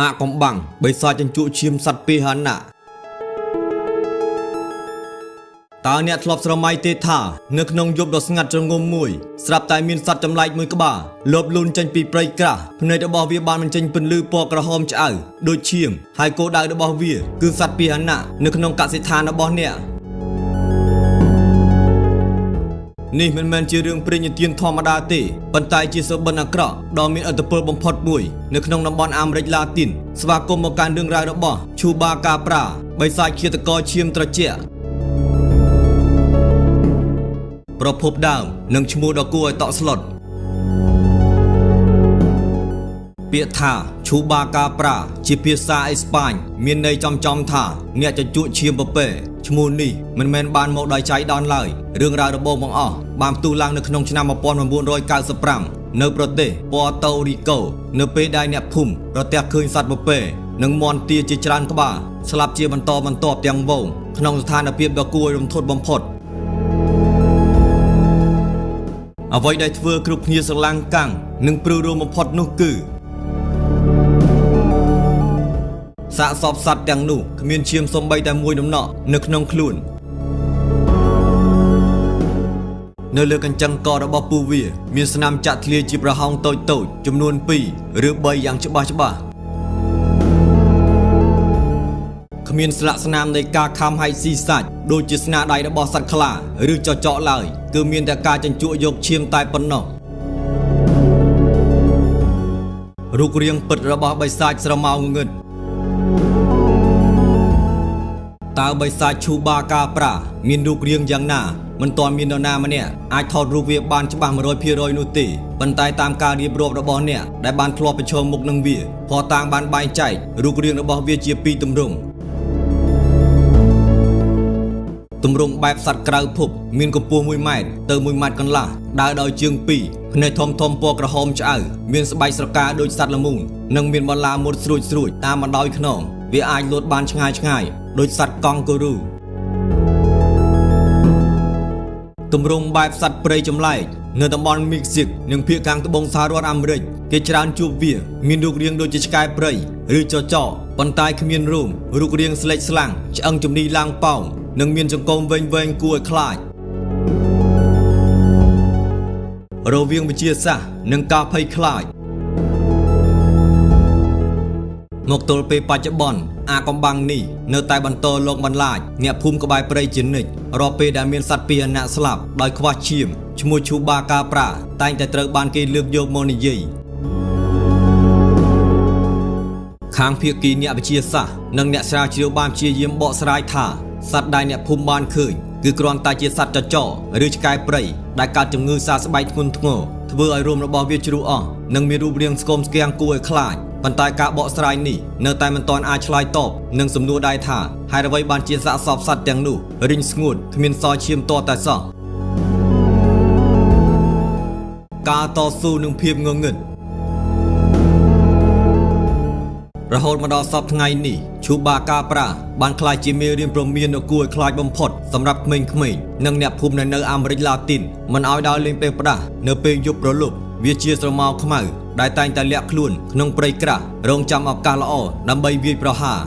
อาកំបាំងបិសាចចិញ្ចក់ឈាមសត្វពាហនៈតើអ្នកធ្លាប់ស្រមៃទេថានៅក្នុងយប់ដ៏ស្ងាត់ជ្រងំមួយស្រាប់តែមានសត្វចម្លែកមួយក្បាលលបលូនចេញពីព្រៃក្រាស់ភ្នែករបស់វាបានបញ្ចេញពន្លឺពណ៌ក្រហមឆ្អៅដូចឈាមហើយគោលដៅរបស់វាគឺសត្វពាហនៈនៅក្នុងកសិដ្ឋានរបស់អ្នកនេះមិនមែនជារឿងព្រេងនិទានធម្មតាទេប៉ុន្តែជាសុបិនអាក្រក់ដ៏មានឥទ្ធិពលបំផុតមួយនៅក្នុងតំបន់អាមេរិកឡាទីនស្វាគមន៍មកកាន់រឿងរ៉ាវរបស់ឈូបាកាប្រាបិសាចឃាតករឈាមត្រជាក់ប្រភពដើមនិងឈ្មោះដ៏គួរឲ្យតក់ស្លុតពាក្យថាឈូបាកាប្រាជាភាសាអេស្ប៉ាញមានន័យចំថាអ្នកជជក់ឈាមពពែឈ្មោះនេះមិនមែនបានមកដោយចៃដន្យឡើយរឿងរ៉ាវដំបូងបង្អស់បានផ្ទុះឡើងនៅក្នុងឆ្នាំ1995នៅប្រទេសប៉ូតូរីកូនៅពេលដែលអ្នកភូមិប្រទះឃើញសត្វពពែនិងមាន់ទាជាច្រើនក្បាលស្លាប់ជាបន្តបន្ទាប់ទាំងវងក្នុងស្ថានភាពដ៏គួរឲ្យរន្ធត់បំផុតអ្វីដែលធ្វើគ្រប់គ្នាស្រឡាំងកាំងនិងព្រឺរួមបំផុតនោះគឺសាកសពសត្វទាំងនោះគ្មានឈាមសូម្បីតែមួយដំណក់នៅក្នុងខ្លួននៅលើកញ្ចឹងករបស់ពូវាមានស្នាមចាក់ធ្លាយជាប្រហោងតូចៗចំនួន2ឬ3យ៉ាងច្បាស់គ្មានស្លាកស្នាមនៃការខំហែកស៊ីសាច់ដូចជាស្នាដៃរបស់សត្វខ្លាឬចចកឡើយគឺមានតែការចិញ្ចក់យកឈាមតែប៉ុណ្ណោះរូបរាងពិតរបស់បិសាចស្រមោលងងឹតតើបិសាចឈូបាកាប្រាមានរូបរាងយ៉ាងណាមិនទាន់មាននរណាម្នាក់អាចថតរូបវាបានច្បាស់ 100% នោះទេប៉ុន្តែតាមការរៀបរាប់របស់អ្នកដែលបានធ្លាប់ប្រឈមមុខនឹងវាភស្តុតាងបានបែងចែករូបរាងរបស់វាជា2ទម្រង់ទម្រង់បែបសត្វក្រៅភពមានកម្ពស់1ម៉ែត្រទៅ1ម៉ែត្រកន្លះដើរដោយជើង2ភ្នែកធំពណ៌ក្រហមឆ្អៅមានស្បែកស្រកាដូចសត្វល្មូននិងមានបន្លាមុតស្រួចតាមបណ្ដោយខ្នងវាអាចលោតបានឆ្ងាយដូចសត្វកង់ហ្គូរូទម្រង់បែបសត្វព្រៃចម្លែកនៅតំបន់មីកស៊ីកនិងភាគខាងត្បូងសហរដ្ឋអាមេរិកគេច្រើនជួបវាមានរូបរាងដូចជាឆ្កែព្រៃឬចចកប៉ុន្តែគ្មានរោមរូបរាងស្លេកស្លាំងឆ្អឹងជំនីឡើងប៉ោងនិងមានចង្កូមវែងគួរឲ្យខ្លាចរវាងវិទ្យាសាស្ត្រនិងការភ័យខ្លាចមកទល់ពេលបច្ចុប្បន្នអាកំបាំងនេះនៅតែបន្តលងបន្លាចអ្នកភូមិក្បែរព្រៃជានិច្ចរាល់ពេលដែលមានសត្វពាហនៈស្លាប់ដោយខ្វះឈាមឈ្មោះឈូបាកាប្រាតែងតែត្រូវបានគេលើកយកមកនិយាយខាងភាគីអ្នកវិទ្យាសាស្ត្រនិងអ្នកស្រាវជ្រាវបានព្យាយាមបកស្រាយថាសត្វដែលអ្នកភូមិបានឃើញគឺគ្រាន់តែជាសត្វចចកឬឆ្កែព្រៃដែលកើតជំងឺសើស្បែកធ្ងន់ធ្ងរធ្វើឲ្យរោមរបស់វាជ្រុះអស់និងមានរូបរាងស្គមស្គាំងគួរឲ្យខ្លាចប៉ុន្តែការបកស្រាយនេះនៅតែមិនទាន់អាចឆ្លើយតបនឹងសំណួរដែរថាហេតុអ្វីបានជាសាកសពសត្វទាំងនោះរីងស្ងួតគ្មានសល់ឈាមទាល់តែសោះការតស៊ូនឹងភាពងងឹតរហូតមកដល់សពថ្ងៃនេះឈូបាកាប្រាបានក្លាយជាមេរៀនព្រមានដ៏គួរឲ្យខ្លាចបំផុតសម្រាប់ក្មេងៗនិងអ្នកភូមិនៅអាមេរិកឡាទីនមិនឲ្យដើរលេងពេលផ្ដាស់នៅពេលយប់ព្រលប់វាជាស្រមោលខ្មៅដែលតែងតែលាក់ខ្លួនក្នុងព្រៃក្រាស់រងចាំឱកាសល្អដើម្បីវាយប្រហារ